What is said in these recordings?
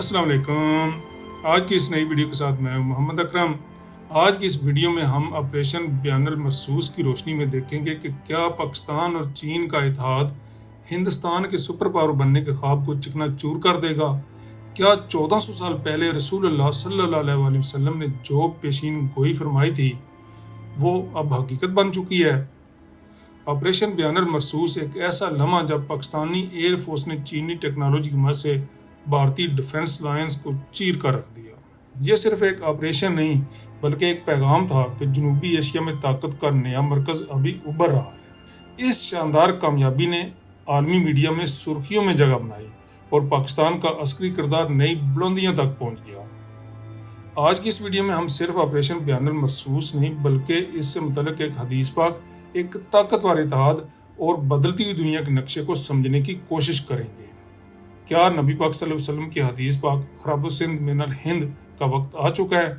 السلام علیکم۔ آج کی اس نئی ویڈیو کے ساتھ میں محمد اکرم۔ آج کی اس ویڈیو میں ہم آپریشن بیان المرصوص کی روشنی میں دیکھیں گے کہ کیا پاکستان اور چین کا اتحاد ہندوستان کے سپر پاور بننے کے خواب کو چکنا چور کر دے گا؟ کیا 1400 سال پہلے رسول اللہ صلی اللہ علیہ وسلم نے جو پیشین گوئی فرمائی تھی وہ اب حقیقت بن چکی ہے؟ آپریشن بیان المرصوص ایک ایسا لمحہ جب پاکستانی ایئر فورس نے چینی ٹیکنالوجی کی مدد سے بھارتی ڈیفنس لائنز کو چیر کر رکھ دیا۔ یہ صرف ایک آپریشن نہیں بلکہ ایک پیغام تھا کہ جنوبی ایشیا میں طاقت کا نیا مرکز ابھی ابھر رہا ہے۔ اس شاندار کامیابی نے عالمی میڈیا میں سرخیوں میں جگہ بنائی اور پاکستان کا عسکری کردار نئی بلندیوں تک پہنچ گیا۔ آج کی اس ویڈیو میں ہم صرف آپریشن بیان المرصوص نہیں بلکہ اس سے متعلق ایک حدیث پاک، ایک طاقتور اتحاد اور بدلتی ہوئی دنیا کے نقشے کو سمجھنے کی کوشش کریں گے۔ کیا نبی پاک صلی اللہ علیہ وسلم کی حدیث پاک خراب السند من الہند کا وقت آ چکا ہے؟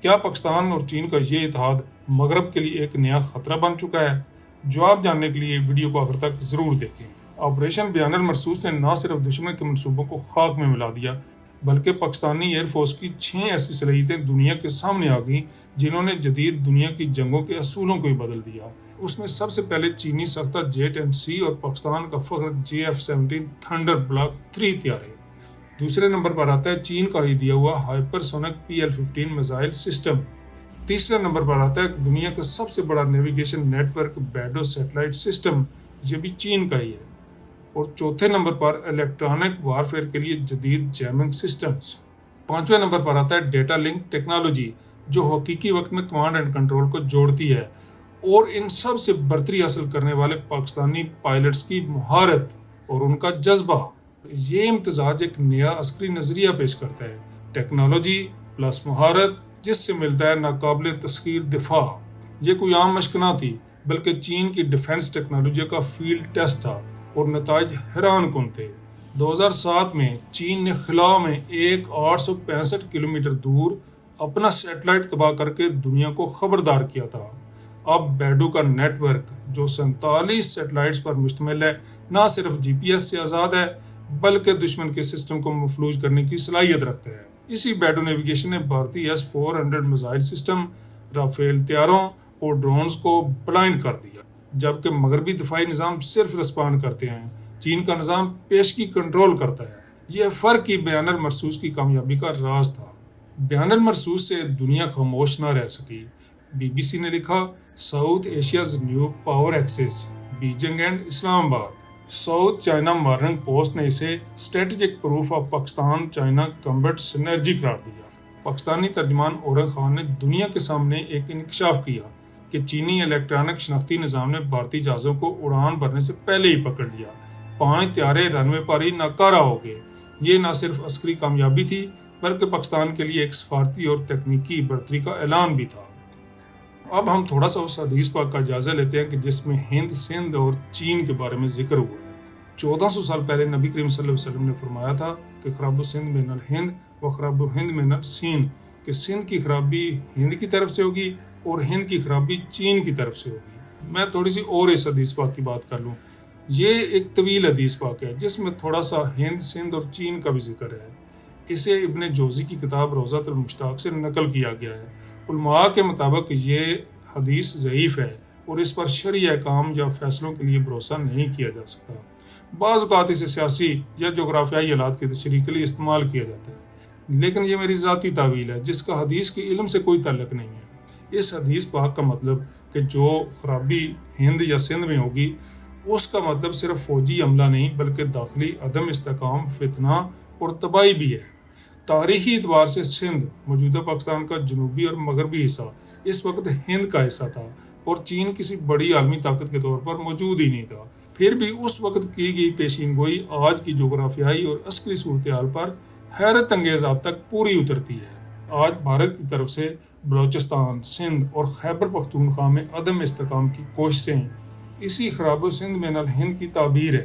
کیا پاکستان اور چین کا یہ اتحاد مغرب کے لیے ایک نیا خطرہ بن چکا ہے؟ جواب جاننے کے لیے ویڈیو کو آخر تک ضرور دیکھیں۔ آپریشن بیان المرصوص نے نہ صرف دشمن کے منصوبوں کو خاک میں ملا دیا بلکہ پاکستانی ایئر فورس کی 6 ایسی صلاحیتیں دنیا کے سامنے آ گئیں جنہوں نے جدید دنیا کی جنگوں کے اصولوں کو ہی بدل دیا۔ اس میں سب سے پہلے چینی ساختہ JET&C اور پاکستان کا فخر JF-17 تھنڈر بلاک 3 طیارے۔ دوسرے نمبر پر آتا ہے چین کا ہی دیا ہوا hypersonic PL-15 missile system. تیسرے نمبر پر آتا ہے دنیا کا سب سے بڑا navigation network BeiDou satellite system, یہ بھی چین کا ہی ہے۔ اور چوتھے نمبر پر الیکٹرانک وارفیئر کے لیے جدید جیمنگ سسٹمز۔ پانچویں نمبر پر آتا ہے ڈیٹا لنک ٹیکنالوجی، جو حقیقی وقت میں کمانڈ اینڈ کنٹرول کو جوڑتی ہے، اور ان سب سے برتری حاصل کرنے والے پاکستانی پائلٹس کی مہارت اور ان کا جذبہ۔ یہ امتزاج ایک نیا عسکری نظریہ پیش کرتا ہے، ٹیکنالوجی پلس مہارت، جس سے ملتا ہے ناقابل تسخیر دفاع۔ یہ کوئی عام مشق نہ تھی بلکہ چین کی ڈیفنس ٹیکنالوجی کا فیلڈ ٹیسٹ تھا اور نتائج حیران کن تھے۔ 2007 میں چین نے خلا میں ایک 865 کلومیٹر دور اپنا سیٹلائٹ تباہ کر کے دنیا کو خبردار کیا تھا۔ اب بیڈو کا نیٹ ورک جو 47 سیٹلائٹس پر مشتمل ہے نہ صرف GPS سے آزاد ہے بلکہ دشمن کے سسٹم کو مفلوج کرنے کی صلاحیت رکھتا ہے۔ اسی بیڈو نیویگیشن نے بھارتی S-400 میزائل سسٹم، رافیل طیاروں اور ڈرونز کو بلائنڈ کر دیا، جبکہ مغربی دفاعی نظام صرف رسپانڈ کرتے ہیں، چین کا نظام پیشگی کنٹرول کرتا ہے۔ یہ فرق ہی بیان المرصوص کی کامیابی کا راز تھا۔ بیان المرصوص سے دنیا خاموش نہ رہ سکی۔ BBC نے لکھا، South Asia's new power axis, Beijing and Islamabad. South China Morning Post نے اسے strategic proof of Pakistan China combat synergy قرار دیا۔ پاکستانی ترجمان اورنگ خان نے دنیا کے سامنے ایک انکشاف کیا کہ چینی الیکٹرانک شناختی نظام نے بھارتی جہازوں کو اڑان بھرنے سے پہلے ہی پکڑ لیا۔ 5 طیارے رن وے پر ہی ناکارہ ہو گئے۔ یہ نہ صرف عسکری کامیابی تھی بلکہ پاکستان کے لیے ایک سفارتی اور تکنیکی برتری کا اعلان بھی تھا۔ اب ہم تھوڑا سا اس حدیث پاک کا جائزہ لیتے ہیں کہ جس میں ہند، سندھ اور چین کے بارے میں ذکر ہوا ہے۔ 1400 سال پہلے نبی کریم صلی اللہ علیہ وسلم نے فرمایا تھا کہ خراب السند من الہند و خراب الہند من السین، کہ سندھ کی خرابی ہند کی طرف سے ہوگی اور ہند کی خرابی چین کی طرف سے ہوگی۔ میں تھوڑی سی اور اس حدیث پاک کی بات کر لوں۔ یہ ایک طویل حدیث پاک ہے جس میں تھوڑا سا ہند، سندھ اور چین کا بھی ذکر ہے۔ اسے ابن جوزی کی کتاب روضۃ المشتاق سے نقل کیا گیا ہے۔ علماء کے مطابق یہ حدیث ضعیف ہے اور اس پر شرعی احکام یا فیصلوں کے لیے بھروسہ نہیں کیا جا سکتا۔ بعض اوقات اسے سیاسی یا جغرافیائی حالات کی تشریح کے لیے استعمال کیا جاتا ہے، لیکن یہ میری ذاتی تعویل ہے جس کا حدیث کے علم سے کوئی تعلق نہیں ہے۔ اس حدیث پاک کا مطلب کہ جو خرابی ہند یا سندھ میں ہوگی، اس کا مطلب صرف فوجی عملہ نہیں بلکہ داخلی عدم استحکام، فتنہ اور تباہی بھی ہے۔ تاریخی اعتبار سے سندھ موجودہ پاکستان کا جنوبی اور مغربی حصہ اس وقت ہند کا حصہ تھا اور چین کسی بڑی عالمی طاقت کے طور پر موجود ہی نہیں تھا۔ پھر بھی اس وقت کی گئی پیشین گوئی آج کی جغرافیائی اور عسکری صورتحال پر حیرت انگیز حد تک پوری اترتی ہے۔ آج بھارت کی طرف سے بلوچستان، سندھ اور خیبر پختونخوا میں عدم استحکام کی کوششیں اسی خراب السند من الہند کی تعبیر ہے۔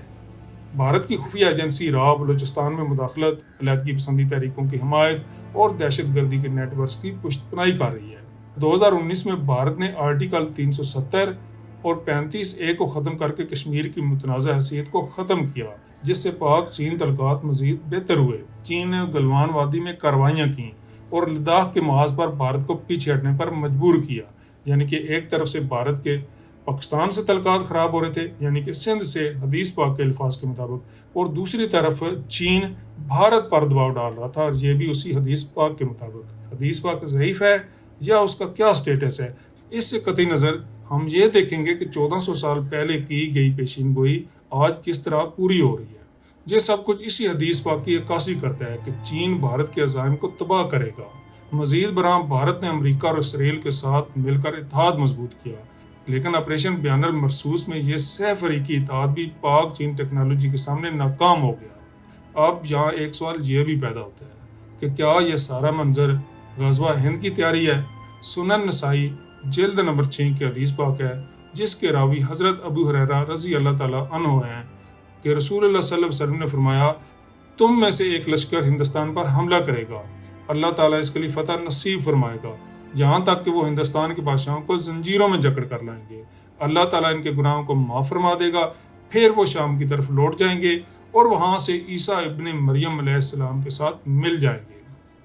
بھارت کی خفیہ ایجنسی را بلوچستان میں مداخلت، علیحدگی پسندی تحریکوں کی حمایت اور دہشت گردی کے نیٹ ورکس کی پشت پناہی کر رہی ہے۔ 2019 میں بھارت نے آرٹیکل 370 اور 35A کو ختم کر کے کشمیر کی متنازع حیثیت کو ختم کیا، جس سے پاک چین تعلقات مزید بہتر ہوئے۔ چین نے گلوان وادی میں کارروائیاں کیں اور لداخ کے محاذ پر بھارت کو پیچھے ہٹنے پر مجبور کیا، یعنی کہ ایک طرف سے بھارت کے پاکستان سے تعلقات خراب ہو رہے تھے، یعنی کہ سندھ سے حدیث پاک کے الفاظ کے مطابق، اور دوسری طرف چین بھارت پر دباؤ ڈال رہا تھا، اور یہ بھی اسی حدیث پاک کے مطابق۔ حدیث پاک ضعیف ہے یا اس کا کیا سٹیٹس ہے؟ اس سے قطعی نظر ہم یہ دیکھیں گے کہ 1400 سال پہلے کی گئی پیشین گوئی آج کس طرح پوری ہو رہی ہے۔ یہ سب کچھ اسی حدیث پاک کی عکاسی کرتا ہے کہ چین بھارت کے عزائم کو تباہ کرے گا۔ مزید برآں بھارت نے امریکہ اور اسرائیل کے ساتھ مل کر اتحاد مضبوط کیا، لیکن آپریشن بیان المرصوص میں یہ سہ فریقی اتحاد بھی پاک چین ٹیکنالوجی کے سامنے ناکام ہو گیا۔ اب یہاں ایک سوال یہ بھی پیدا ہوتا ہے کہ کیا یہ سارا منظر غزوہ ہند کی تیاری ہے؟ سنن نسائی جلد نمبر 6 کی حدیث پاک ہے، جس کے راوی حضرت ابو ہریرہ رضی اللہ تعالیٰ عنہ ہیں کہ رسول اللہ صلی اللہ علیہ وسلم نے فرمایا، تم میں سے ایک لشکر ہندوستان پر حملہ کرے گا، اللہ تعالیٰ اس کے لیے فتح نصیب فرمائے گا، یہاں تک کہ وہ ہندوستان کے بادشاہوں کو زنجیروں میں جکڑ کر لائیں گے، اللہ تعالیٰ ان کے گناہوں کو معاف فرما دے گا، پھر وہ شام کی طرف لوٹ جائیں گے اور وہاں سے عیسیٰ ابن مریم علیہ السلام کے ساتھ مل جائیں گے۔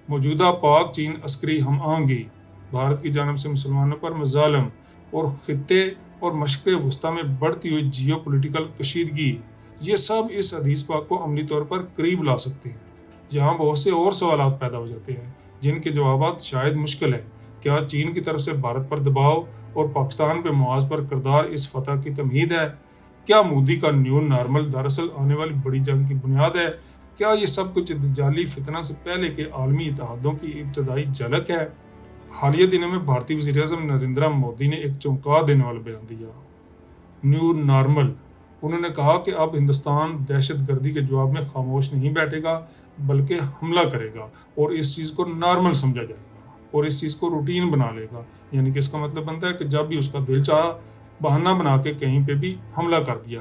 موجودہ پاک چین عسکری ہم آہنگی، بھارت کی جانب سے مسلمانوں پر مظالم اور خطے اور مشرق وسطیٰ میں بڑھتی ہوئی جیو پولیٹیکل کشیدگی، یہ سب اس حدیث پاک کو عملی طور پر قریب لا سکتے ہیں۔ یہاں بہت سے اور سوالات پیدا ہو جاتے ہیں جن کے جوابات شاید مشکل ہیں۔ کیا چین کی طرف سے بھارت پر دباؤ اور پاکستان پہ محاذ پر کردار اس فتح کی تمہید ہے؟ کیا مودی کا نیو نارمل دراصل آنے والی بڑی جنگ کی بنیاد ہے؟ کیا یہ سب کچھ دجالی فتنہ سے پہلے کے عالمی اتحادوں کی ابتدائی جھلک ہے؟ حالیہ دنوں میں بھارتی وزیر اعظم نریندر مودی نے ایک چونکا دینے والا بیان دیا، نیو نارمل۔ انہوں نے کہا کہ اب ہندوستان دہشت گردی کے جواب میں خاموش نہیں بیٹھے گا بلکہ حملہ کرے گا، اور اس چیز کو نارمل سمجھا جائے گا اور اس چیز کو روٹین بنا لے گا، یعنی کہ اس کا مطلب بنتا ہے کہ جب بھی اس کا دل چاہا بہانہ بنا کے کہیں پہ بھی حملہ کر دیا۔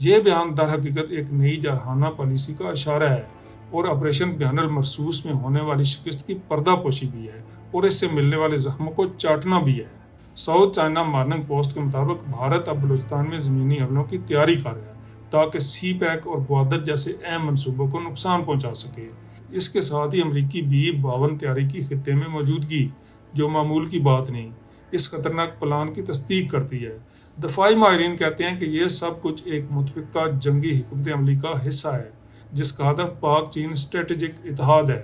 یہ بیان در حقیقت ایک نئی جارحانہ پالیسی کا اشارہ ہے اور آپریشن بیان المرصوص میں ہونے والی شکست کی پردہ پوشی بھی ہے اور اس سے ملنے والے زخموں کو چاٹنا بھی ہے۔ ساؤتھ چائنا مارننگ پوسٹ کے مطابق بھارت اب بلوچستان میں زمینی حملوں کی تیاری کر رہا ہے تاکہ سی پیک اور گوادر جیسے اہم منصوبوں کو نقصان پہنچا سکے۔ اس کے ساتھ ہی امریکی B-52 طیارے کی خطے میں موجودگی، جو معمول کی بات نہیں، اس خطرناک پلان کی تصدیق کرتی ہے۔ دفاعی ماہرین کہتے ہیں کہ یہ سب کچھ ایک متفقہ جنگی حکمت عملی کا حصہ ہے جس کا ہدف پاک چین اسٹریٹجک اتحاد ہے۔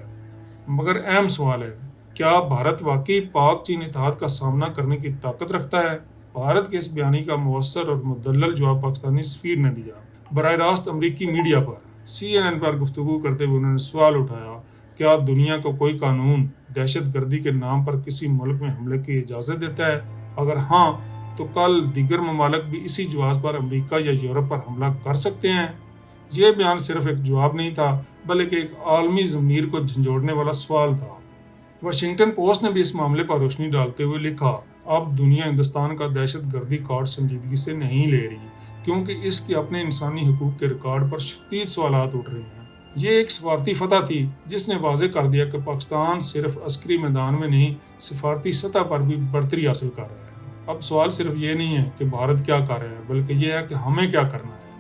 مگر اہم سوال ہے، کیا بھارت واقعی پاک چین اتحاد کا سامنا کرنے کی طاقت رکھتا ہے؟ بھارت کے اس بیانی کا مؤثر اور مدلل جواب پاکستانی سفیر نے دیا۔ براہ راست امریکی میڈیا پر CNN پر گفتگو کرتے ہوئے انہوں نے سوال اٹھایا، کیا دنیا کو کوئی قانون دہشت گردی کے نام پر کسی ملک میں حملے کی اجازت دیتا ہے؟ اگر ہاں تو کل دیگر ممالک بھی اسی جواز پر امریکہ یا یورپ پر حملہ کر سکتے ہیں؟ یہ بیان صرف ایک جواب نہیں تھا بلکہ ایک عالمی ضمیر کو جھنجھوڑنے والا سوال تھا۔ واشنگٹن پوسٹ نے بھی اس معاملے پر روشنی ڈالتے ہوئے لکھا، اب دنیا ہندوستان کا دہشت گردی کارڈ سنجیدگی سے نہیں لے رہی کیونکہ اس کے اپنے انسانی حقوق کے ریکارڈ پر شدید سوالات اٹھ رہے ہیں۔ یہ ایک سفارتی فتح تھی جس نے واضح کر دیا کہ پاکستان صرف عسکری میدان میں نہیں، سفارتی سطح پر بھی برتری حاصل کر رہا ہے۔ اب سوال صرف یہ نہیں ہے کہ بھارت کیا کر رہا ہے بلکہ یہ ہے کہ ہمیں کیا کرنا ہے۔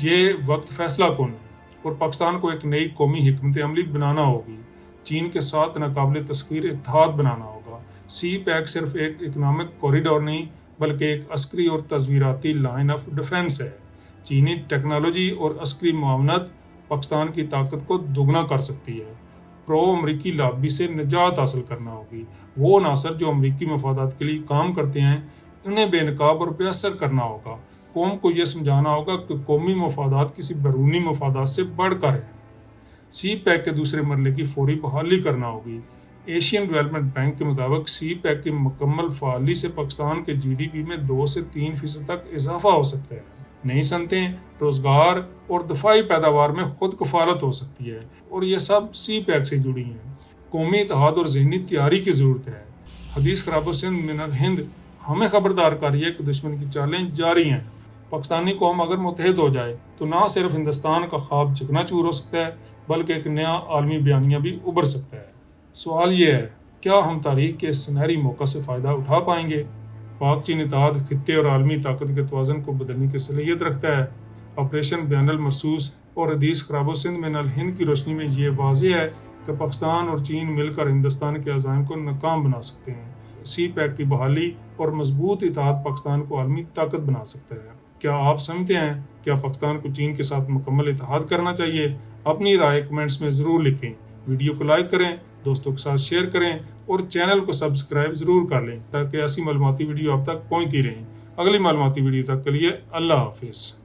یہ وقت فیصلہ کن ہے اور پاکستان کو ایک نئی قومی حکمت عملی بنانا ہوگی، چین کے ساتھ ناقابل تسخیر اتحاد بنانا ہوگا۔ سی پیک صرف ایک اکنامک کوریڈور نہیں بلکہ ایک عسکری اور تصویراتی لائن آف ڈیفنس ہے۔ چینی ٹیکنالوجی اور عسکری معاونت پاکستان کی طاقت کو دوگنا کر سکتی ہے۔ پرو امریکی لابی سے نجات حاصل کرنا ہوگی۔ وہ عناصر جو امریکی مفادات کے لیے کام کرتے ہیں انہیں بے نقاب اور بے اثر کرنا ہوگا۔ قوم کو یہ سمجھانا ہوگا کہ قومی مفادات کسی بیرونی مفادات سے بڑھ کر ہیں۔ سی پیک کے دوسرے مرحلے کی فوری بحالی کرنا ہوگی۔ ایشین ڈیولپمنٹ بینک کے مطابق سی پیک کی مکمل فعالی سے پاکستان کے GDP میں 2 سے 3% تک اضافہ ہو سکتا ہے۔ نئی صنعتیں، روزگار اور دفاعی پیداوار میں خود کفالت ہو سکتی ہے اور یہ سب سی پیک سے جڑی ہیں۔ قومی اتحاد اور ذہنی تیاری کی ضرورت ہے۔ حدیث خراب سندھ من الہند ہمیں خبردار کر رہی ہے کہ دشمن کی چالیں جاری ہیں۔ پاکستانی قوم اگر متحد ہو جائے تو نہ صرف ہندوستان کا خواب چکنا چور ہو سکتا ہے بلکہ ایک نیا عالمی بیانیہ بھی ابھر سکتا ہے۔ سوال یہ ہے، کیا ہم تاریخ کے اس سنہری موقع سے فائدہ اٹھا پائیں گے؟ پاک چین اتحاد خطے اور عالمی طاقت کے توازن کو بدلنے کی صلاحیت رکھتا ہے۔ آپریشن بیان المرصوص اور حدیث خراب و سند من الہند کی روشنی میں یہ واضح ہے کہ پاکستان اور چین مل کر ہندوستان کے عزائم کو ناکام بنا سکتے ہیں۔ سی پیک کی بحالی اور مضبوط اتحاد پاکستان کو عالمی طاقت بنا سکتا ہے۔ کیا آپ سمجھتے ہیں کیا پاکستان کو چین کے ساتھ مکمل اتحاد کرنا چاہیے؟ اپنی رائے کمنٹس میں ضرور لکھیں۔ ویڈیو کو لائک کریں، دوستوں کے ساتھ شیئر کریں اور چینل کو سبسکرائب ضرور کر لیں تاکہ ایسی معلوماتی ویڈیو آپ تک پہنچتی رہیں۔ اگلی معلوماتی ویڈیو تک کے لیے اللہ حافظ۔